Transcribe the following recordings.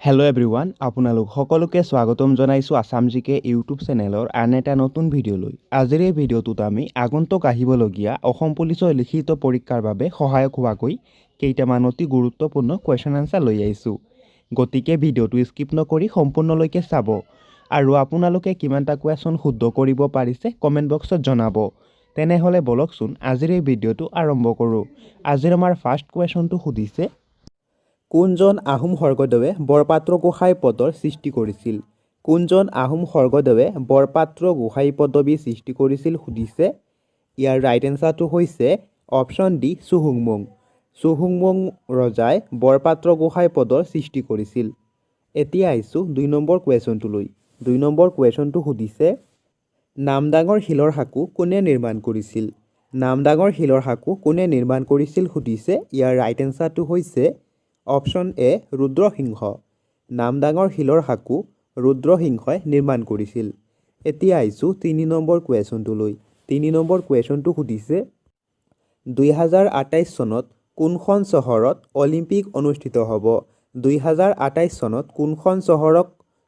Hello' everyone, আপোনালোক সকলোকে স্বাগতম জনাইছোঁ আছাম জিকে ইউটিউব চেনেলৰ আন এটা নতুন ভিডিঅ'লৈ। আজিৰ এই ভিডিঅ'টোত আমি আগন্তুক আহিবলগীয়া অসম পুলিচৰ লিখিত পৰীক্ষাৰ বাবে সহায়ক হোৱাকৈ কেইটামান অতি গুৰুত্বপূৰ্ণ কুৱেশ্যন আনচাৰ লৈ আহিছোঁ। গতিকে ভিডিঅ'টো স্কিপ নকৰি সম্পূৰ্ণলৈকে চাব আৰু আপোনালোকে কিমানটা কুৱেশ্যন শুদ্ধ কৰিব পাৰিছে কমেণ্ট বক্সত জনাব। তেনেহ'লে বলকচোন আজিৰ এই ভিডিঅ'টো আৰম্ভ কৰোঁ। আজিৰ আমাৰ ফাৰ্ষ্ট কুৱেশ্যনটো সুধিছে, কোনজন আহোম স্বৰ্গদেৱে বৰপাত্ৰ গোসাঁই পদৰ সৃষ্টি কৰিছিল? কোনজন আহোম স্বৰ্গদেৱে বৰপাত্ৰ গোসাঁই পদবী সৃষ্টি কৰিছিল সুধিছে। ইয়াৰ ৰাইট এনচাৰটো হৈছে অপশ্যন ডি, চুহুংমুং। চুহুংমুং ৰজাই বৰপাত্ৰ গোসাঁই পদৰ সৃষ্টি কৰিছিল। এতিয়া আহিছোঁ ২ নম্বৰ কুৱেশ্যনটোলৈ। ২ নম্বৰ কুৱেশ্যনটো সুধিছে, নামদাঙৰ শিলৰ সাঁকো কোনে নিৰ্মাণ কৰিছিল? নামদাঙৰ শিলৰ সাঁকো কোনে নিৰ্মাণ কৰিছিল সুধিছে। ইয়াৰ ৰাইট এনচাৰটো হৈছে অপশ্যন এ, ৰুদ্ৰসিংহ। নামদাঙৰ শিলৰ সাঁকো ৰুদ্ৰসিংহই নিৰ্মাণ কৰিছিল। এতিয়া আহিছোঁ ৩ নম্বৰ কুৱেশ্যনটোলৈ। ৩ নম্বৰ কুৱেশ্যনটো সুধিছে, ২০২৮ চনত কোনখন চহৰত অলিম্পিক অনুষ্ঠিত হ'ব? ২০২৮ চনত কোনখন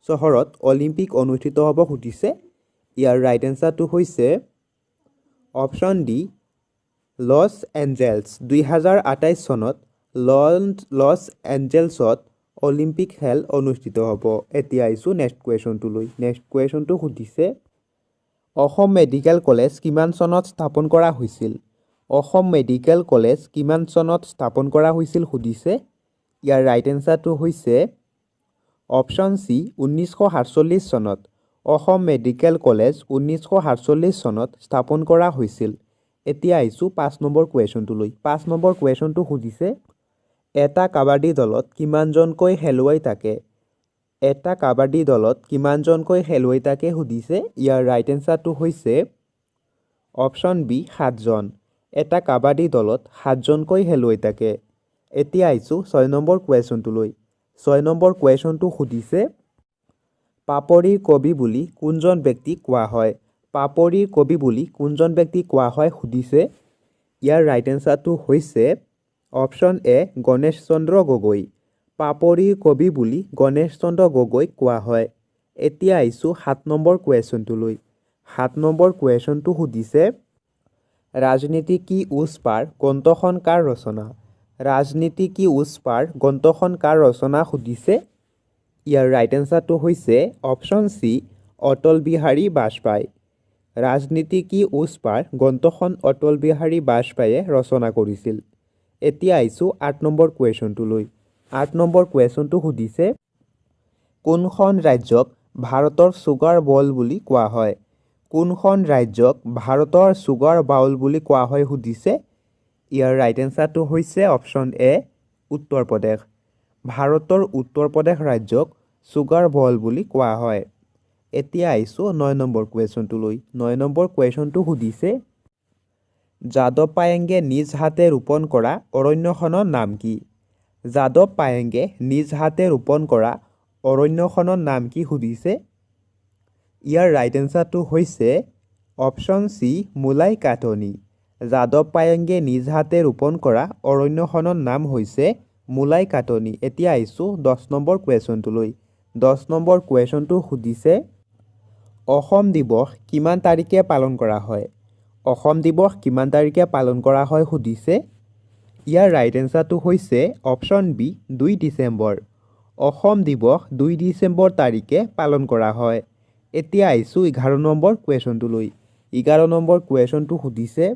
চহৰত অলিম্পিক অনুষ্ঠিত হ'ব সুধিছে। ইয়াৰ ৰাইট এনচাৰটো হৈছে অপশ্যন ডি, লছ এঞ্জেলছ। ২০২৮ চনত লছ এঞ্জেলছত অলিম্পিক খেল অনুষ্ঠিত হ'ব। এতিয়া আহিছোঁ নেক্সট কুৱেশ্যনটোলৈ। নেক্সট কুৱেশ্যনটো সুধিছে, অসম মেডিকেল কলেজ কিমান চনত স্থাপন কৰা হৈছিল? অসম মেডিকেল কলেজ কিমান চনত স্থাপন কৰা হৈছিল সুধিছে। ইয়াৰ ৰাইট এনচাৰটো হৈছে অপশ্যন চি, ১৯৪৭ চনত। অসম মেডিকেল কলেজ ১৯৪৭ চনত স্থাপন কৰা হৈছিল। এতিয়া আহিছোঁ ৫ নম্বৰ কুৱেশ্যনটোলৈ। ৫ নম্বৰ কুৱেশ্যনটো সুধিছে, এটা কাবাডী দলত কিমানজনকৈ খেলুৱৈ থাকে? এটা কাবাডী দলত কিমানজনকৈ খেলুৱৈ থাকে সুধিছে। ইয়াৰ ৰাইট এনচাৰটো হৈছে অপশ্যন বি, ৭জন। এটা কাবাডী দলত ৭জনকৈ খেলুৱৈ থাকে। এতিয়া আহিছোঁ ৬ নম্বৰ কুৱেশ্যনটোলৈ। ৬ নম্বৰ কুৱেশ্যনটো সুধিছে, পাপৰিৰ কবি বুলি কোনজন ব্যক্তিক কোৱা হয়? পাপৰিৰ কবি বুলি কোনজন ব্যক্তিক কোৱা হয় সুধিছে। ইয়াৰ ৰাইট এনচাৰটো হৈছে অপশ্যন এ, গণেশ চন্দ্ৰ গগৈ। পাপৰিৰ কবি বুলি গণেশ চন্দ্ৰ গগৈক কোৱা হয়। এতিয়া আহিছোঁ ৭ নম্বৰ কুৱেশ্যনটোলৈ। ৭ নম্বৰ কুৱেশ্যনটো সুধিছে, ৰাজনীতি কি উচ পাৰ গ্ৰন্থখন কাৰ ৰচনা? ৰাজনীতি কি উচ পাৰ গ্ৰন্থখন কাৰ ৰচনা সুধিছে। ইয়াৰ ৰাইট এনচাৰটো হৈছে অপশ্যন চি, অটল বিহাৰী বাজপেয়ী। ৰাজনীতি কি উচ পাৰ গ্ৰন্থখন অটল বিহাৰী বাজপেয়ীয়ে ৰচনা কৰিছিল। এতিয়া আহিছোঁ ৮ নম্বৰ কুৱেশ্যনটোলৈ। ৮ নম্বৰ কুৱেশ্যনটো সুধিছে, কোনখন ৰাজ্যক ভাৰতৰ চুগাৰ বল বুলি কোৱা হয়? কোনখন ৰাজ্যক ভাৰতৰ চুগাৰ বাউল বুলি কোৱা হয় সুধিছে। ইয়াৰ ৰাইট এনচাৰটো হৈছে অপশ্যন এ, উত্তৰ প্ৰদেশ। ভাৰতৰ উত্তৰ প্ৰদেশ ৰাজ্যক চুগাৰ বল বুলি কোৱা হয়। এতিয়া আহিছোঁ ৯ নম্বৰ কুৱেশ্যনটোলৈ। ৯ নম্বৰ কুৱেশ্যনটো সুধিছে, যাদৱ পায়েঙে নিজ হাতে ৰোপণ কৰা অৰণ্যখনৰ নাম কি? যাদৱ পায়েঙে নিজ হাতে ৰোপণ কৰা অৰণ্যখনৰ নাম কি সুধিছে। ইয়াৰ ৰাইট এনচাৰটো হৈছে অপশ্যন চি, মোলাই কাটনি। যাদৱ পায়েঙে নিজ হাতে ৰোপণ কৰা অৰণ্যখনৰ নাম হৈছে মোলাই কাটনি। এতিয়া আহিছোঁ ১০ নম্বৰ কুৱেশ্যনটোলৈ। ১০ নম্বৰ কুৱেশ্যনটো সুধিছে, অসম দিৱস কিমান তাৰিখে পালন কৰা হয়? অসম দিৱস কিমান তাৰিখে পালন কৰা হয় সুধিছে। ইয়াৰ ৰাইট এনচাৰটো হৈছে অপশ্যন বি, ২ ডিচেম্বৰ। অসম দিৱস ২ ডিচেম্বৰ তাৰিখে পালন কৰা হয়। এতিয়া আহিছোঁ ১১ নম্বৰ কুৱেশ্যনটোলৈ। ১১ নম্বৰ কুৱেশ্যনটো সুধিছে,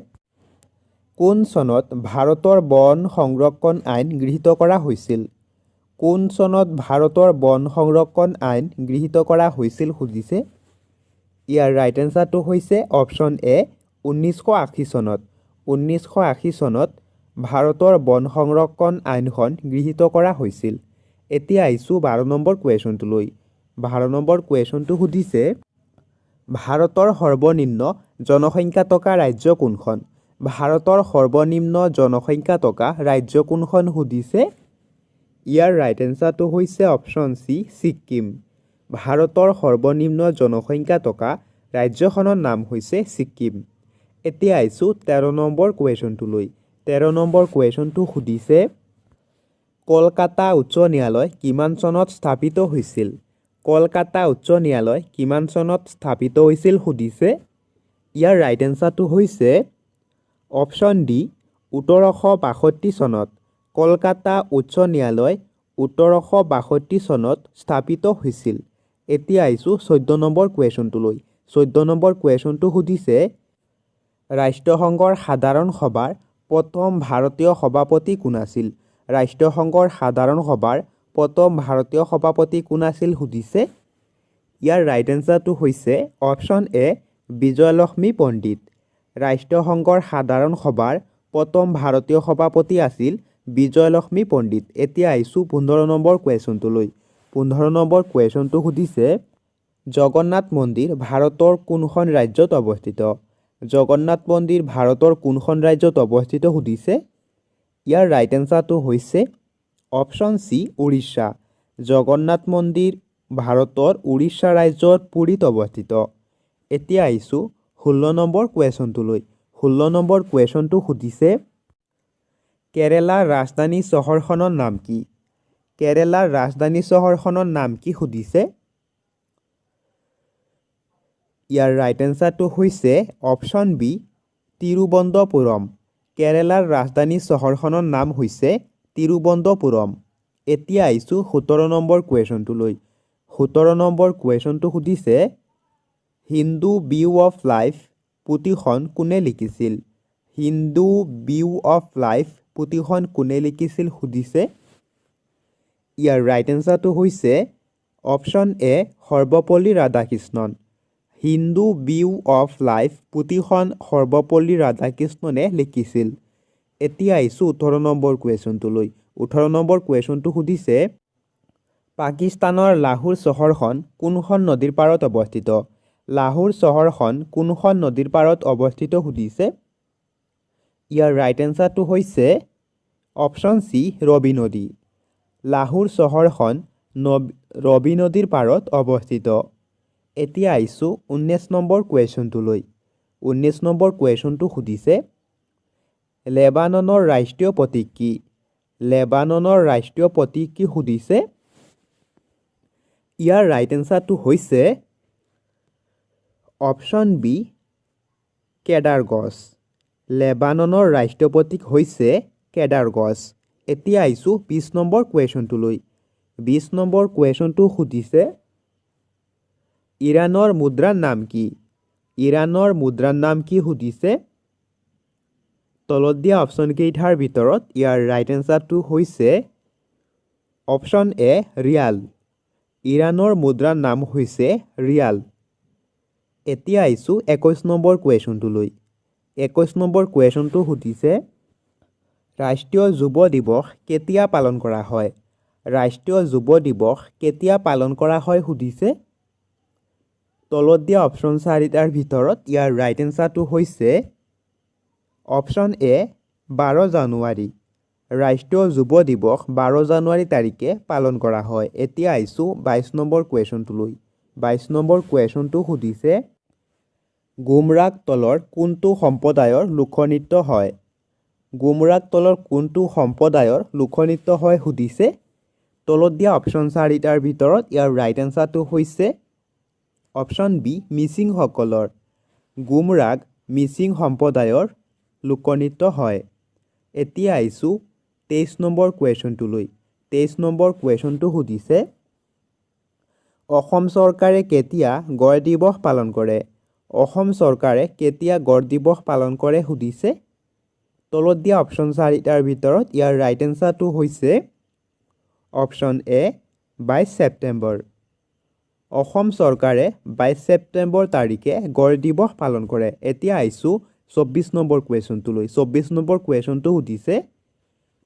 কোন চনত ভাৰতৰ বন সংৰক্ষণ আইন গৃহীত কৰা হৈছিল? কোন চনত ভাৰতৰ বন সংৰক্ষণ আইন গৃহীত কৰা হৈছিল সুধিছে। ইয়াৰ ৰাইট এনচাৰটো হৈছে অপশ্যন এ, ১৯৮০ চনত। ১৯৮০ চনত ভাৰতৰ বন সংৰক্ষণ আইনখন গৃহীত কৰা হৈছিল। এতিয়া আহিছোঁ ১২ নম্বৰ কুৱেশ্যনটোলৈ। ১২ নম্বৰ কুৱেশ্যনটো সুধিছে, ভাৰতৰ সৰ্বনিম্ন জনসংখ্যা থকা ৰাজ্য কোনখন? ভাৰতৰ সৰ্বনিম্ন জনসংখ্যা থকা ৰাজ্য কোনখন সুধিছে। ইয়াৰ ৰাইট এনচাৰটো হৈছে অপশ্যন চি, ছিক্কিম। ভাৰতৰ সৰ্বনিম্ন জনসংখ্যা থকা ৰাজ্যখনৰ নাম হৈছে ছিক্কিম। এতিয়া আহিছোঁ ১৩ নম্বৰ কুৱেশ্যনটোলৈ। ১৩ নম্বৰ কুৱেশ্যনটো সুধিছে, কলকাতা উচ্চ ন্যায়ালয় কিমান চনত স্থাপিত হৈছিল কলকাতা উচ্চ ন্যায়ালয় কিমান চনত স্থাপিত হৈছিল সুধিছে ইয়াৰ ৰাইট এনসাৰটো হৈছে অপশ্যন ডি ১৮৬২ চনত কলকাতা উচ্চ ন্যায়ালয় ১৮৬২ চনত স্থাপিত হৈছিল এতিয়া আহিছোঁ ১৪ নম্বৰ কুৱেশ্যনটোলৈ ১৪ নম্বৰ কুৱেশ্যনটো সুধিছে ৰাষ্ট্ৰসংঘৰ সাধাৰণ সভাৰ প্ৰথম ভাৰতীয় সভাপতি কোন আছিল ৰাষ্ট্ৰসংঘৰ সাধাৰণ সভাৰ প্ৰথম ভাৰতীয় সভাপতি কোন আছিল সুধিছে ইয়াৰ ৰাইট এনসাৰটো হৈছে অপশ্যন এ বিজয়লক্ষ্মী পণ্ডিত ৰাষ্ট্ৰসংঘৰ সাধাৰণ সভাৰ প্ৰথম ভাৰতীয় সভাপতি আছিল বিজয়লক্ষ্মী পণ্ডিত এতিয়া আহিছোঁ ১৫ নম্বৰ কুৱেশ্যনটোলৈ ১৫ নম্বৰ কুৱেশ্যনটো সুধিছে জগন্নাথ মন্দিৰ ভাৰতৰ কোনখন ৰাজ্যত অৱস্থিত জগন্নাথ মন্দিৰ ভাৰতৰ কোনখন ৰাজ্যত অৱস্থিত সুধিছে ইয়াৰ ৰাইট এনসাৰটো হৈছে অপশ্যন চি উৰিষ্যা জগন্নাথ মন্দিৰ ভাৰতৰ উৰিষ্যা ৰাজ্যৰ পুৰীত অৱস্থিত এতিয়া আহিছোঁ ১৬ নম্বৰ কুৱেশ্যনটোলৈ ১৬ নম্বৰ কুৱেশ্যনটো সুধিছে কেৰেলাৰ ৰাজধানী চহৰখনৰ নাম কি কেৰেলাৰ ৰাজধানী চহৰখনৰ নাম কি সুধিছে ইয়াৰ ৰাইট এনসাৰটো হৈছে অপশ্যন বি তিৰুৱনন্তপুৰম কেৰেলাৰ ৰাজধানী চহৰখনৰ নাম হৈছে তিৰুৱনন্তপুৰম এতিয়া আহিছোঁ ১৭ নম্বৰ কুৱেশ্যনটোলৈ ১৭ নম্বৰ কুৱেশ্যনটো সুধিছে হিন্দু ভিউ অফ লাইফ পুথিখন কোনে লিখিছিল হিন্দু ভিউ অফ লাইফ পুথিখন কোনে লিখিছিল সুধিছে ইয়াৰ ৰাইট এনসাৰটো হৈছে option A Sarvepalli Radhakrishnan Hindu view of life পুথিখন সৰ্বপল্লী ৰাধাকৃষ্ণনে লিখিছিল এতিয়া আহিছোঁ ১৮ নম্বৰ কুৱেশ্যনটোলৈ ১৮ নম্বৰ কুৱেশ্যনটো সুধিছে পাকিস্তানৰ লাহোৰ চহৰখন কোনখন নদীৰ পাৰত অৱস্থিত লাহোৰ চহৰখন কোনখন নদীৰ পাৰত অৱস্থিত সুধিছে ইয়াৰ ৰাইট এনসাৰটো হৈছে অপশ্যন চি ৰবি নদী লাহোৰ চহৰখন ৰবি নদীৰ পাৰত অৱস্থিত এতিয়া আহিছোঁ ১৯ নম্বৰ কুৱেশ্যনটোলৈ ১৯ নম্বৰ কুৱেশ্যনটো সুধিছে লেবাননৰ ৰাষ্ট্ৰীয় প্ৰতীক কি লেবাননৰ ৰাষ্ট্ৰীয় প্ৰতীক কি সুধিছে ইয়াৰ ৰাইট এনসাৰটো হৈছে অপশ্যন বি কেদাৰ গছ লেবাননৰ ৰাষ্ট্ৰীয় প্ৰতীক হৈছে কেদাৰ গছ এতিয়া আহিছোঁ ২০ নম্বৰ কুৱেশ্যনটোলৈ ২০ নম্বৰ কুৱেশ্যনটো সুধিছে ইৰাণৰ মুদ্ৰাৰ নাম কি ইৰাণৰ মুদ্ৰাৰ নাম কি সুধিছে তলত দিয়া অপশ্যনকেইটাৰ ভিতৰত ইয়াৰ ৰাইট এনসাৰটো হৈছে অপশ্যন এ ৰিয়াল ইৰাণৰ মুদ্ৰাৰ নাম হৈছে ৰিয়াল এতিয়া আহিছোঁ ২১ নম্বৰ কুৱেশ্যনটোলৈ ২১ নম্বৰ কুৱেশ্যনটো সুধিছে ৰাষ্ট্ৰীয় যুৱ দিৱস কেতিয়া পালন কৰা হয় ৰাষ্ট্ৰীয় যুৱ দিৱস কেতিয়া পালন কৰা হয় সুধিছে তলত দিয়া অপশ্যন চাৰিটাৰ ভিতৰত ইয়াৰ ৰাইট এনসাৰটো হৈছে অপশ্যন এ ১২ জানুৱাৰী ৰাষ্ট্ৰীয় যুৱ দিৱস ১২ জানুৱাৰী তাৰিখে পালন কৰা হয় এতিয়া আহিছোঁ ২২ নম্বৰ কুৱেশ্যনটোলৈ ২২ নম্বৰ কুৱেশ্যনটো সুধিছে গুমৰাগ তলৰ কোনটো সম্প্ৰদায়ৰ লোকনৃত্য হয় গুমৰাগ তলৰ কোনটো সম্প্ৰদায়ৰ লোকনৃত্য হয় সুধিছে তলত দিয়া অপশ্যন চাৰিটাৰ ভিতৰত ইয়াৰ ৰাইট এনসাৰটো হৈছে অপশ্যন বি মিচিংসকলৰ গুমৰাগ মিচিং সম্প্ৰদায়ৰ লোকনৃত্য হয় এতিয়া আহিছোঁ ২৩ নম্বৰ কুৱেশ্যনটোলৈ ২৩ নম্বৰ কুৱেশ্যনটো সুধিছে অসম চৰকাৰে কেতিয়া গড় দিৱস পালন কৰে অসম চৰকাৰে কেতিয়া গড় দিৱস পালন কৰে সুধিছে তলত দিয়া অপশ্যন চাৰিটাৰ ভিতৰত ইয়াৰ ৰাইট এনসাৰটো হৈছে অপশ্যন এ ২২ ছেপ্টেম্বৰ অসম চৰকাৰে ২২ ছেপ্টেম্বৰ তাৰিখে গড় দিৱস পালন কৰে এতিয়া আহিছোঁ ২৪ নম্বৰ কুৱেশ্যনটোলৈ ২৪ নম্বৰ কুৱেশ্যনটো সুধিছে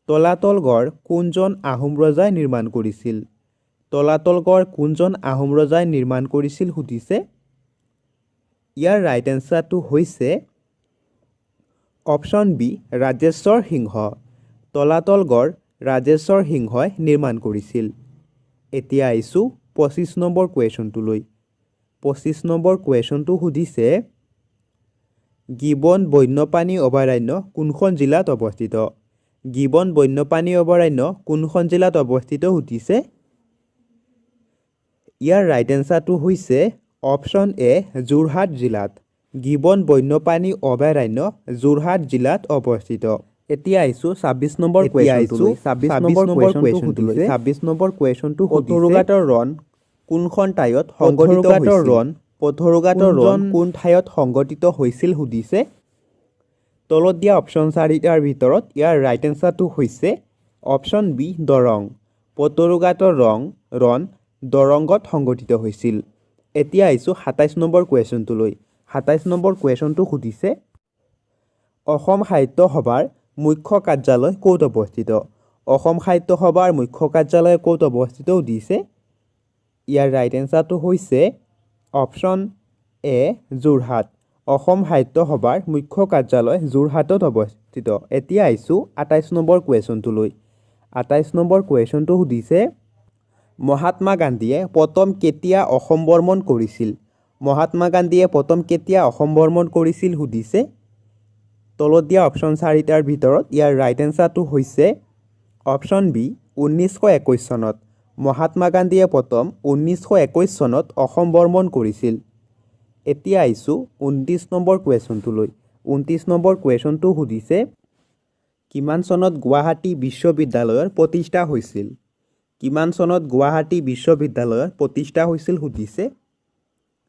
তলাতল গড় কোনজন আহোম ৰজাই নিৰ্মাণ কৰিছিল তলাতল গড় কোনজন আহোম ৰজাই নিৰ্মাণ কৰিছিল সুধিছে ইয়াৰ ৰাইট এনসাৰটো হৈছে অপশ্যন বি ৰাজেশ্বৰ সিংহ তলাতল গড় ৰাজেশ্বৰ সিংহই নিৰ্মাণ কৰিছিল এতিয়া আহিছোঁ ২৫ নম্বৰ কুৱেশ্যনটোলৈ ২৫ নম্বৰ কুৱেশ্যনটো সুধিছে গিবন বন্যপ্ৰাণী অভয়াৰণ্য কোনখন জিলাত অৱস্থিত গিবন বন্যপ্ৰাণী অভয়াৰণ্য কোনখন জিলাত অৱস্থিত সুধিছে ইয়াৰ ৰাইট এনসাৰটো হৈছে অপশ্যন এ যোৰহাট জিলাত গিবন বন্যপ্ৰাণী অভয়াৰণ্য যোৰহাট জিলাত অৱস্থিত এতিয়া আহিছো 26 নম্বৰ কুৱেশ্যনটো 26 নম্বৰ কুৱেশ্যনটো 26 নম্বৰ কুৱেশ্যনটো পথৰুঘাটৰ ৰণ কোনখন ঠাইত সংঘটিত হৈছিল পথৰুঘাটৰ ৰণ কোন ঠাইত সংঘটিত হৈছিল সুধিছে তলত দিয়া অপশ্যন চাৰিটাৰ ভিতৰত ইয়াৰ ৰাইট এনসাৰটো হৈছে অপশ্যন বি দৰং পথৰুঘাটৰ ৰণ দৰংগত সংঘটিত হৈছিল এতিয়া আহিছো 27 নম্বৰ কুৱেশ্যনটোলৈ 27 নম্বৰ কুৱেশ্যনটো সুধিছে অসম সাহিত্য সভাৰ মুখ্য কাৰ্যালয় ক'ত অৱস্থিত অসম সাহিত্য সভাৰ মুখ্য কাৰ্যালয় ক'ত অৱস্থিত সুধিছে ইয়াৰ ৰাইট এনসাৰটো হৈছে অপশ্যন এ যোৰহাট অসম সাহিত্য সভাৰ মুখ্য কাৰ্যালয় যোৰহাটত অৱস্থিত এতিয়া আহিছো 28 নম্বৰ কুৱেশ্যনটোলৈ 28 নম্বৰ কুৱেশ্যনটো সুধিছে মহাত্মা গান্ধীয়ে প্ৰথম কেতিয়া অসম ভ্ৰমণ কৰিছিল মহাত্মা গান্ধীয়ে প্ৰথম কেতিয়া অসম ভ্ৰমণ কৰিছিল সুধিছে তলত দিয়া অপশ্যন চাৰিটাৰ ভিতৰত ইয়াৰ ৰাইট এনসাৰটো হৈছে অপশ্যন বি 1921 চনত মহাত্মা গান্ধীয়ে প্ৰথম 1921 চনত অসম ভ্ৰমণ কৰিছিল এতিয়া আহিছো 29 নম্বৰ কুৱেশ্যনটোলৈ 29 নম্বৰ কুৱেশ্যনটো সুধিছে কিমান চনত গুৱাহাটী বিশ্ববিদ্যালয়ৰ প্ৰতিষ্ঠা হৈছিল কিমান চনত গুৱাহাটী বিশ্ববিদ্যালয়ৰ প্ৰতিষ্ঠা হৈছিল সুধিছে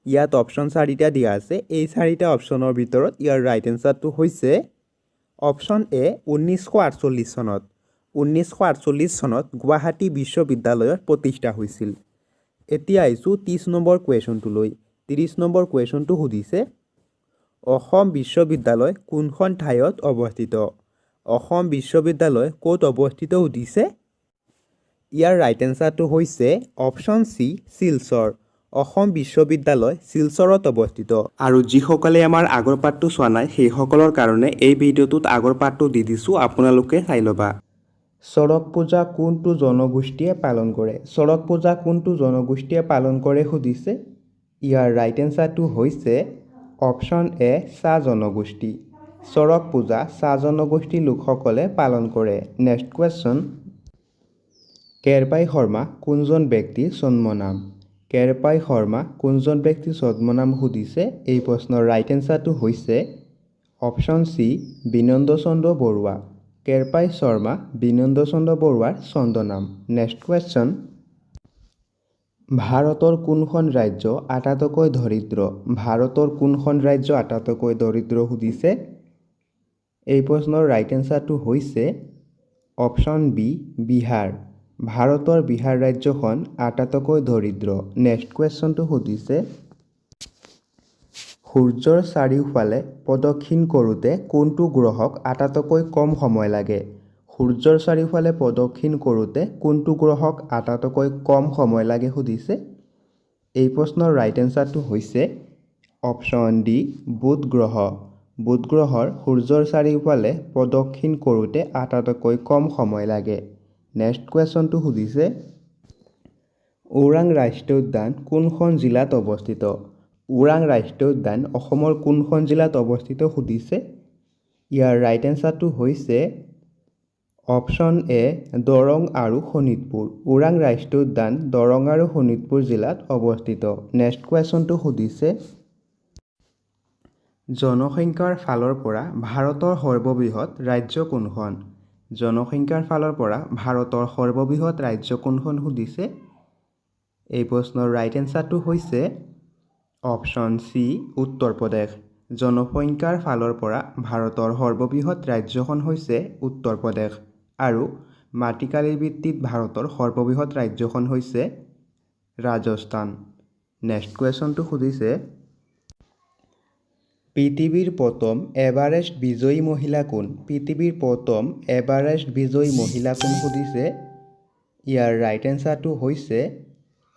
ইয়াত অপশ্যন চাৰিটা দিয়া আছে এই চাৰিটা অপশ্যনৰ ভিতৰত ইয়াৰ ৰাইট এনসাৰটো হৈছে অপশ্যন এ 1948 চনত 1948 চনত গুৱাহাটী বিশ্ববিদ্যালয়ৰ প্ৰতিষ্ঠা হৈছিল এতিয়া আহিছো 30 নম্বৰ কুৱেশ্যনটোলৈ 30 নম্বৰ কুৱেশ্যনটো সুধিছে অসম বিশ্ববিদ্যালয় কোনখন ঠাইত অৱস্থিত অসম বিশ্ববিদ্যালয় ক'ত অৱস্থিত সুধিছে ইয়াৰ ৰাইট এনসাৰটো হৈছে অপশ্যন সি শিলচৰ অসম বিশ্ববিদ্যালয় শিলচৰত অৱস্থিত আৰু যিসকলে আমাৰ আগৰ পাঠটো চোৱা নাই সেইসকলৰ কাৰণে এই ভিডিঅ'টোত আগৰ পাঠটো দি দিছোঁ আপোনালোকে চাই ল'বা চড়ক পূজা কোনটো জনগোষ্ঠীয়ে পালন কৰে চড়ক পূজা কোনটো জনগোষ্ঠীয়ে পালন কৰে সুধিছে ইয়াৰ ৰাইট এনসাৰটো হৈছে অপশ্যন এ চাহ জনগোষ্ঠী চড়ক পূজা চাহ জনগোষ্ঠীৰ লোকসকলে পালন কৰে নেক্সট কুৱেশ্যন কেৰপাই শৰ্মা কোনজন ব্যক্তিৰ জন্মনাম কেৰপাই শৰ্মা কোনজন ব্যক্তিৰ জন্মনাম সুধিছে এই প্ৰশ্নৰ ৰাইট এনসাৰটো হৈছে অপশ্যন চি বিনন্দ চন্দ্ৰ বৰুৱা কেৰপাই শৰ্মা বিনন্দ চন্দ্ৰ বৰুৱাৰ ছদ্মনাম নেক্সট কুৱেশ্যন ভাৰতৰ কোনখন ৰাজ্য আটাইতকৈ দৰিদ্ৰ ভাৰতৰ কোনখন ৰাজ্য আটাইতকৈ দৰিদ্ৰ সুধিছে এই প্ৰশ্নৰ ৰাইট এনসাৰটো হৈছে অপশ্যন বি বিহাৰ ভাৰতৰ বিহাৰ ৰাজ্যখন আটাইতকৈ দৰিদ্ৰ নেক্সট কুৱেশ্যনটো সুধিছে সূৰ্যৰ চাৰিওফালে প্ৰদক্ষিণ কৰোঁতে কোনটো গ্ৰহক আটাইতকৈ কম সময় লাগে সূৰ্যৰ চাৰিওফালে প্ৰদক্ষিণ কৰোঁতে কোনটো গ্ৰহক আটাইতকৈ কম সময় লাগে সুধিছে এই প্ৰশ্নৰ ৰাইট এনসাৰটো হৈছে অপশ্যন ডি বুধ গ্ৰহ বুধ গ্ৰহৰ সূৰ্যৰ চাৰিওফালে প্ৰদক্ষিণ কৰোঁতে আটাইতকৈ কম সময় লাগে নেক্সট কুৱেশ্যনটো সুধিছে ওৰাং ৰাষ্ট্ৰীয় উদ্যান কোনখন জিলাত অৱস্থিত ওৰাং ৰাষ্ট্ৰীয় উদ্যান অসমৰ কোনখন জিলাত অৱস্থিত সুধিছে ইয়াৰ ৰাইট এনসাৰটো হৈছে অপশ্যন এ দৰং আৰু শোণিতপুৰ ওৰাং ৰাষ্ট্ৰীয় উদ্যান দৰং আৰু শোণিতপুৰ জিলাত অৱস্থিত নেক্সট কুৱেশ্যনটো সুধিছে জনসংখ্যাৰ ফালৰ পৰা ভাৰতৰ সৰ্ববৃহৎ ৰাজ্য কোনখন জনসংখ্যাৰ ফালৰ পৰা ভাৰতৰ সৰ্ববৃহৎ ৰাজ্য কোনখন সুধিছে এই প্ৰশ্নৰ ৰাইট এনসাৰটো হৈছে অপশ্যন চি উত্তৰ প্ৰদেশ জনসংখ্যাৰ ফালৰ পৰা ভাৰতৰ সৰ্ববৃহৎ ৰাজ্যখন হৈছে উত্তৰ প্ৰদেশ আৰু মাটিকালিৰ ভিত্তিত ভাৰতৰ সৰ্ববৃহৎ ৰাজ্যখন হৈছে ৰাজস্থান নেক্সট কুৱেশ্যনটো সুধিছে পৃথিৱীৰ প্ৰথম এভাৰেষ্ট বিজয়ী মহিলা কোন পৃথিৱীৰ প্ৰথম এভাৰেষ্ট বিজয়ী মহিলা কোন সুধিছে ইয়াৰ ৰাইট এনসাৰটো হৈছে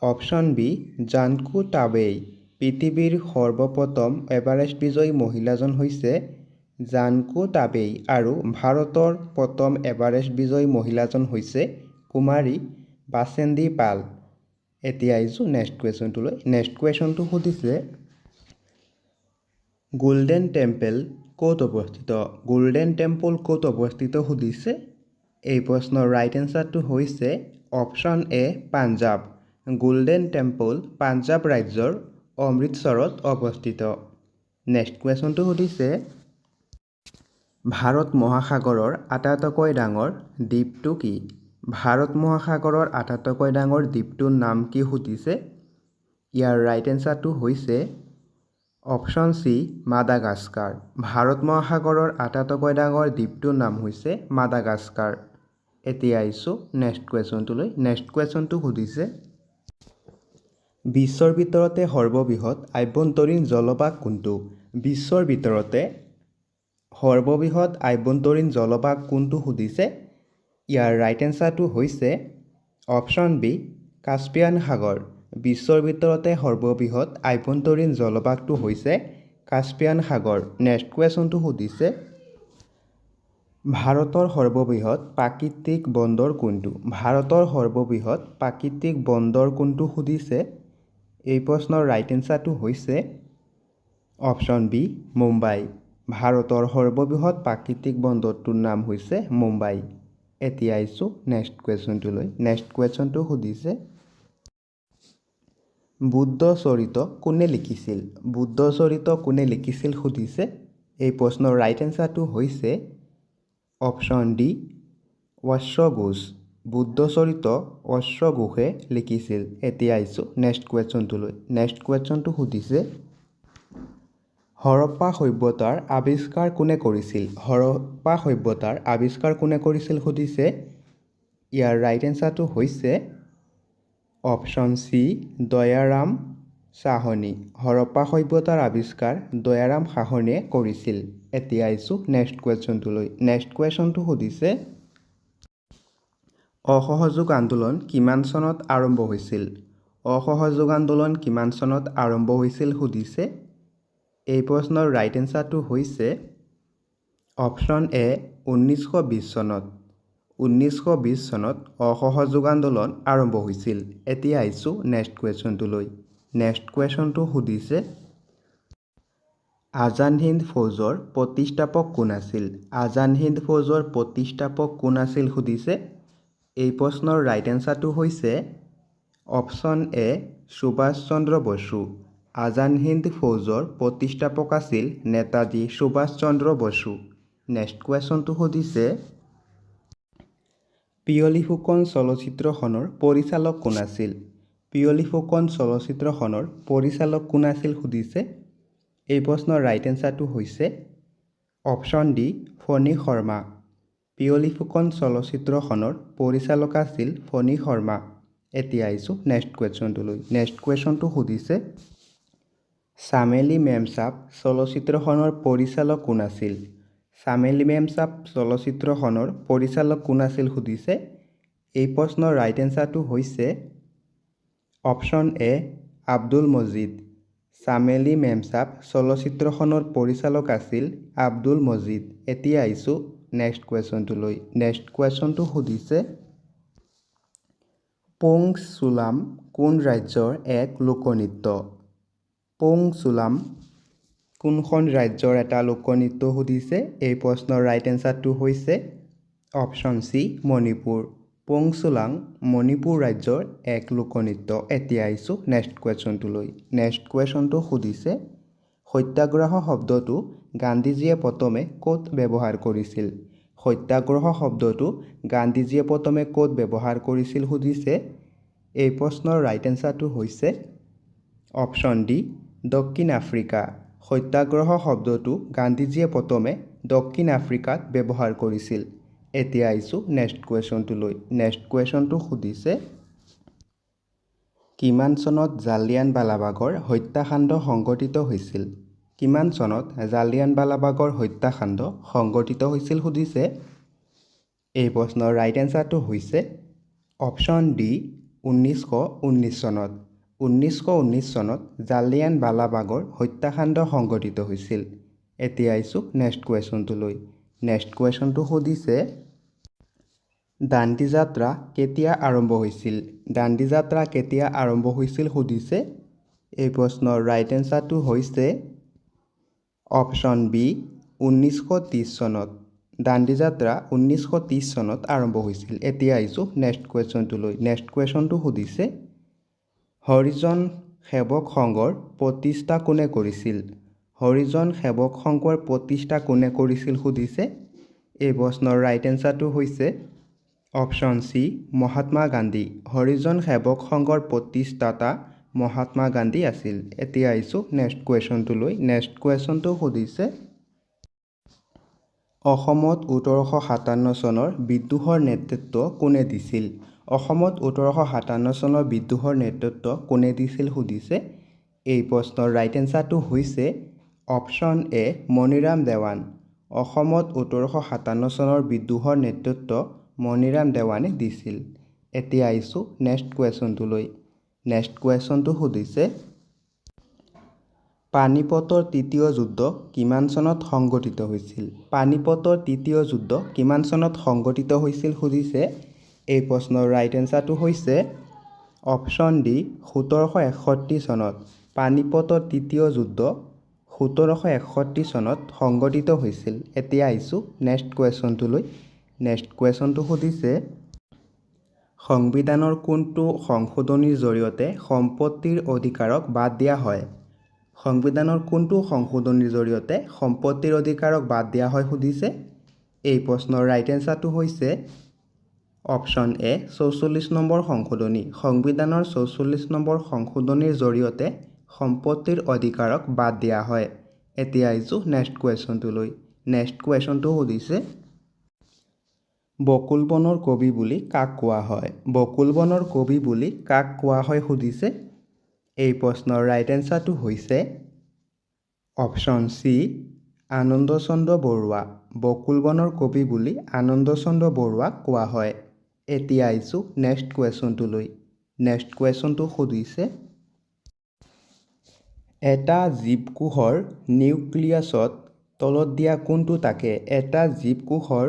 অপশ্যন বি জানকু টাবেই পৃথিৱীৰ সৰ্বপ্ৰথম এভাৰেষ্ট বিজয়ী মহিলাজন হৈছে জানকু টাবেই আৰু ভাৰতৰ প্ৰথম এভাৰেষ্ট বিজয়ী মহিলাজন হৈছে কুমাৰী বাসেন্দি পাল এতিয়া আহিছোঁ নেক্সট কুৱেশ্যনটোলৈ নেক্সট কুৱেশ্যনটো সুধিছে গোল্ডেন টেম্পল ক'ত অৱস্থিত গোল্ডেন টেম্পল ক'ত অৱস্থিত সুধিছে এই প্ৰশ্নৰ ৰাইট এনচাৰটো হৈছে option A Punjab. Golden temple Punjab ৰাজ্যৰ অমৃতসৰত অৱস্থিত। নেক্সট কুৱেশ্যনটো সুধিছে ভাৰত মহাসাগৰৰ আটাইতকৈ ডাঙৰ দ্বীপটো কি? ভাৰত মহাসাগৰৰ আটাইতকৈ ডাঙৰ দ্বীপটোৰ নাম কি সুধিছে। ইয়াৰ ৰাইট এনচাৰটো হৈছে অপশ্যন চি মাদাগাস্কাৰ। ভাৰত মহাসাগৰৰ আটাইতকৈ ডাঙৰ দ্বীপটোৰ নাম হৈছে মাদাগাস্কাৰ। এতিয়া আহিছোঁ নেক্সট কুৱেশ্যনটোলৈ। নেক্সট কুৱেশ্যনটো সুধিছে বিশ্বৰ ভিতৰতে সৰ্ববৃহৎ আভ্যন্তৰীণ জলভাগ কোনটো? বিশ্বৰ ভিতৰতে সৰ্ববৃহৎ আভ্যন্তৰীণ জলভাগ কোনটো সুধিছে। ইয়াৰ ৰাইট এনচাৰটো হৈছে অপশ্যন বি কাস্পিয়ান সাগৰ। বিশ্বৰ ভিতৰতে সৰ্ববৃহৎ আভ্যন্তৰীণ জলভাগটো হৈছে কাস্পিয়ান সাগৰ। নেক্সট কুৱেশ্যনটো সুধিছে ভাৰতৰ সৰ্ববৃহৎ প্ৰাকৃতিক বন্দৰ কোনটো? ভাৰতৰ সৰ্ববৃহৎ প্ৰাকৃতিক বন্দৰ কোনটো সুধিছে। এই প্ৰশ্নৰ ৰাইট এনচাৰটো হৈছে অপশ্যন বি মুম্বাই। ভাৰতৰ সৰ্ববৃহৎ প্ৰাকৃতিক বন্দৰটোৰ নাম হৈছে মুম্বাই। এতিয়া আহিছোঁ নেক্সট কুৱেশ্যনটোলৈ। নেক্সট কুৱেশ্যনটো সুধিছে বুদ্ধ চৰিত কোনে লিখিছিল? বুদ্ধ চৰিত কোনে লিখিছিল সুধিছে। এই প্ৰশ্নৰ ৰাইট এনচাৰটো হৈছে অপশ্যন ডি অশ্বঘোষ। বুদ্ধ চৰিত অশ্বঘোষে লিখিছিল। এতিয়া আহিছোঁ নেক্সট কুৱেশ্যনটোলৈ। নেক্সট কুৱেশ্যনটো সুধিছে হৰপ্পা সভ্যতাৰ আৱিষ্কাৰ কোনে কৰিছিল? হৰপ্পা সভ্যতাৰ আৱিষ্কাৰ কোনে কৰিছিল সুধিছে। ইয়াৰ ৰাইট এনচাৰটো হৈছে অপশ্যন চি দয়াৰাম সাহনী। হৰপ্পা সভ্যতাৰ আৱিষ্কাৰ দয়াৰাম সাহনীয়ে কৰিছিল। এতিয়া আহিছোঁ নেক্সট কুৱেশ্যনটোলৈ। নেক্সট কুৱেশ্যনটো সুধিছে অসহযোগ আন্দোলন কিমান চনত আৰম্ভ হৈছিল? অসহযোগ আন্দোলন কিমান চনত আৰম্ভ হৈছিল সুধিছে। এই প্ৰশ্নৰ ৰাইট এনচাৰটো হৈছে অপশ্যন এ 1920 চনত। 1920 চনত অসহযোগ আন্দোলন আৰম্ভ হৈছিল। এতিয়া আহিছোঁ নেক্সট কুৱেশ্যনটোলৈ। নেক্সট কুৱেশ্যনটো সুধিছে আজান হিন্দ ফৌজৰ প্ৰতিষ্ঠাপক কোন আছিল? আজান হিন্দ ফৌজৰ প্ৰতিষ্ঠাপক কোন আছিল সুধিছে। এই প্ৰশ্নৰ ৰাইট এনচাৰটো হৈছে অপশ্যন এ সুভাষ চন্দ্ৰ বসু। আজান হিন্দ ফৌজৰ প্ৰতিষ্ঠাপক আছিল নেতাজী সুভাষ চন্দ্ৰ বসু। নেক্সট কুৱেশ্যনটো সুধিছে পিয়লি ফুকন চলচ্চিত্ৰখনৰ পৰিচালক কোন আছিল? পিয়লি ফুকন চলচ্চিত্ৰখনৰ পৰিচালক কোন আছিল সুধিছে। এই প্ৰশ্নৰ ৰাইট এনচাৰটো হৈছে অপশ্যন ডি ফণী শৰ্মা। পিয়লি ফুকন চলচ্চিত্ৰখনৰ পৰিচালক আছিল ফণী শৰ্মা। এতিয়া আহিছোঁ নেক্সট কুৱেশ্যনটোলৈ। নেক্সট কুৱেশ্যনটো সুধিছে চামেলি মেমচাপ চলচ্চিত্ৰখনৰ পৰিচালক কোন আছিল? চামেলি মেমচাপ চলচ্চিত্ৰখনৰ পৰিচালক কোন আছিল সুধিছে। এই প্ৰশ্নৰ ৰাইট এনচাৰটো হৈছে অপশ্যন এ আব্দুল মজিদ। চামেলি মেমচাপ চলচ্চিত্ৰখনৰ পৰিচালক আছিল আব্দুল মজিদ। এতিয়া আহিছোঁ নেক্সট কুৱেশ্যনটোলৈ। নেক্সট কুৱেশ্যনটো সুধিছে পোং চুলাম কোন ৰাজ্যৰ এক লোকনৃত্য? পোং চুলাম কোনখন ৰাজ্যৰ এটা লোকনৃত্য সুধিছে। এই প্ৰশ্নৰ ৰাইট এনচাৰটো হৈছে অপশ্যন চি মণিপুৰ। পোং চুলাং মণিপুৰ ৰাজ্যৰ এক লোকনৃত্য। এতিয়া আহিছোঁ নেক্সট কুৱেশ্যনটোলৈ। নেক্সট কুৱেশ্যনটো সুধিছে সত্যাগ্ৰহ শব্দটো গান্ধীজীয়ে প্ৰথমে ক'ত ব্যৱহাৰ কৰিছিল? সত্যাগ্ৰহ শব্দটো গান্ধীজীয়ে প্ৰথমে ক'ত ব্যৱহাৰ কৰিছিল সুধিছে। এই প্ৰশ্নৰ ৰাইট এনচাৰটো হৈছে অপশ্যন ডি দক্ষিণ আফ্ৰিকা। সত্যাগ্ৰহ শব্দটো গান্ধীজীয়ে প্ৰথমে দক্ষিণ আফ্ৰিকাত ব্যৱহাৰ কৰিছিল। এতিয়া আহিছোঁ নেক্সট কুৱেশ্যনটোলৈ। নেক্সট কুৱেশ্যনটো সুধিছে কিমান চনত জালিয়ানৱালাবাগৰ হত্যাকাণ্ড সংঘটিত হৈছিল? কিমান চনত জালিয়ানৱালাবাগৰ হত্যাকাণ্ড সংঘটিত হৈছিল সুধিছে। এই প্ৰশ্নৰ ৰাইট এনচাৰটো হৈছে অপশ্যন ডি 1919 চনত। 1919 চনত জালিয়ানৱালাবাগৰ হত্যাকাণ্ড সংঘটিত হৈছিল। এতিয়া আহিছোঁ নেক্সট কুৱেশ্যনটোলৈ। নেক্সট কুৱেশ্যনটো সুধিছে দাণ্ডি যাত্ৰা কেতিয়া আৰম্ভ হৈছিল? দাণ্ডি যাত্ৰা কেতিয়া আৰম্ভ হৈছিল সুধিছে। এই প্ৰশ্নৰ ৰাইট এনচাৰটো হৈছে অপশ্যন বি 1930 চনত। দাণ্ডি যাত্ৰা 1930 চনত আৰম্ভ হৈছিল। এতিয়া আহিছোঁ নেক্সট কুৱেশ্যনটোলৈ। নেক্সট কুৱেশ্যনটো সুধিছে হৰিজন সেৱক সংঘৰ প্ৰতিষ্ঠা কোনে কৰিছিল? হৰিজন সেৱক সংঘৰ প্ৰতিষ্ঠা কোনে কৰিছিল সুধিছে। এই প্ৰশ্নৰ ৰাইট এনচাৰটো হৈছে অপশ্যন চি মহাত্মা গান্ধী। হৰিজন সেৱক সংঘৰ প্ৰতিষ্ঠাতা মহাত্মা গান্ধী আছিল। এতিয়া আহিছোঁ নেক্সট কুৱেশ্যনটোলৈ। নেক্সট কুৱেশ্যনটো সুধিছে অসমত 1857 চনৰ বিদ্ৰোহৰ নেতৃত্ব কোনে দিছিল? অসমত 1857 চনৰ বিদ্ৰোহৰ নেতৃত্ব কোনে দিছিল সুধিছে। এই প্ৰশ্নৰ ৰাইট এনচাৰটো হৈছে অপশ্যন এ মণিৰাম দেৱান। অসমত 1857 চনৰ বিদ্ৰোহৰ নেতৃত্ব মণিৰাম দেৱানে দিছিল। এতিয়া আহিছোঁ নেক্সট কুৱেশ্যনটোলৈ। নেক্সট কুৱেশ্যনটো সুধিছে পানিপতৰ তৃতীয় যুদ্ধ কিমান চনত সংঘটিত হৈছিল? পানিপতৰ তৃতীয় যুদ্ধ কিমান চনত সংঘটিত হৈছিল সুধিছে। এই প্ৰশ্নৰ ৰাইট এনচাৰটো হৈছে অপশ্যন ডি 1761 চনত। পানিপতৰ তৃতীয় যুদ্ধ 1761 চনত সংঘটিত হৈছিল। এতিয়া আহিছোঁ নেক্সট কুৱেশ্যনটোলৈ। নেক্সট কুৱেশ্যনটো সুধিছে সংবিধানৰ কোনটো সংশোধনীৰ জৰিয়তে সম্পত্তিৰ অধিকাৰক বাদ দিয়া হয়? সংবিধানৰ কোনটো সংশোধনীৰ জৰিয়তে সম্পত্তিৰ অধিকাৰক বাদ দিয়া হয় সুধিছে। এই প্ৰশ্নৰ ৰাইট এনচাৰটো হৈছে অপশ্যন এ 44 নম্বৰ সংশোধনী। সংবিধানৰ 44 নম্বৰ সংশোধনীৰ জৰিয়তে সম্পত্তিৰ অধিকাৰক বাদ দিয়া হয়। এতিয়া আহিছোঁ নেক্সট কুৱেশ্যনটোলৈ। নেক্সট কুৱেশ্যনটো সুধিছে বকুল বনৰ কবি বুলি কাক কোৱা হয়? বকুল বনৰ কবি বুলি কাক কোৱা হয় সুধিছে। এই প্ৰশ্নৰ ৰাইট এনচাৰটো হৈছে অপশ্যন চি আনন্দচন্দ্ৰ বৰুৱা। বকুল বনৰ কবি বুলি আনন্দচন্দ্ৰ বৰুৱাক কোৱা হয়। এতিয়া আহিছোঁ নেক্সট কুৱেশ্যনটোলৈ। নেক্সট কুৱেশ্যনটো সুধিছে এটা জীৱকোষৰ নিউক্লিয়াছত তলত দিয়া কোনটো তাকে? এটা জীৱকোষৰ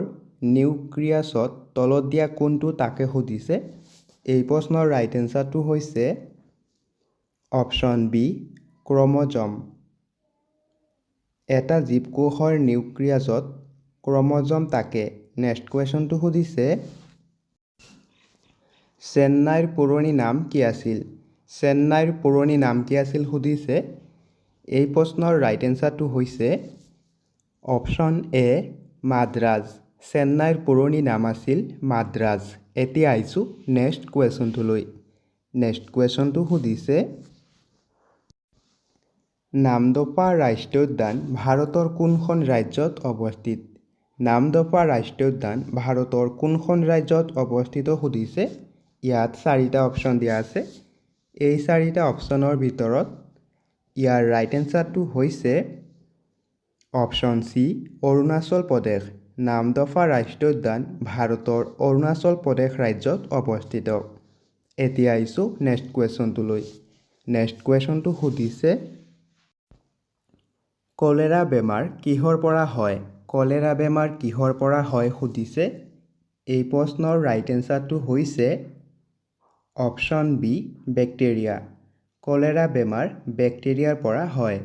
নিউক্লিয়াছত তলত দিয়া কোনটো তাকে সুধিছে। এই প্ৰশ্নৰ ৰাইট এনচাৰটো হৈছে অপশ্যন বি ক্ৰম'জম। এটা জীৱকোষৰ নিউক্লিয়াছত ক্ৰম'জম তাকে। নেক্সট কুৱেশ্যনটো সুধিছে চেন্নাইৰ পুৰণি নাম কি আছিল? চেন্নাইৰ পুৰণি নাম কি আছিল সুধিছে। এই প্ৰশ্নৰ ৰাইট এনচাৰটো হৈছে অপশ্যন এ মাদ্ৰাজ। চেন্নাইৰ পুৰণি নাম আছিল মাদ্ৰাজ। এতিয়া আহিছোঁ নেক্সট কুৱেশ্যনটোলৈ। নেক্সট কুৱেশ্যনটো সুধিছে নামদফা ৰাষ্ট্ৰীয় উদ্যান ভাৰতৰ কোনখন ৰাজ্যত অৱস্থিত? নামদফা ৰাষ্ট্ৰীয় উদ্যান ভাৰতৰ কোনখন ৰাজ্যত অৱস্থিত সুধিছে। ইয়াত 4টা অপশ্যন দিয়া আছে। এই 4টা অপশ্যনৰ ভিতৰত ইয়াৰ ৰাইট এনচাৰটো হৈছে অপশ্যন চি অৰুণাচল প্ৰদেশ। নামদফা ৰাষ্ট্ৰীয় উদ্যান ভাৰতৰ অৰুণাচল প্ৰদেশ ৰাজ্যত অৱস্থিত। এতিয়া আহিছোঁ নেক্সট কুৱেশ্যনটোলৈ। নেক্সট কুৱেশ্যনটো সুধিছে কলেৰা বেমাৰ কিহৰ পৰা হয়? কলেৰা বেমাৰ কিহৰ পৰা হয় সুধিছে। এই প্ৰশ্নৰ ৰাইট এনচাৰটো হৈছে অপশ্যন বি বেক্টেৰিয়া। কলেৰা বেমাৰ বেক্টেৰিয়াৰ পৰা হয়।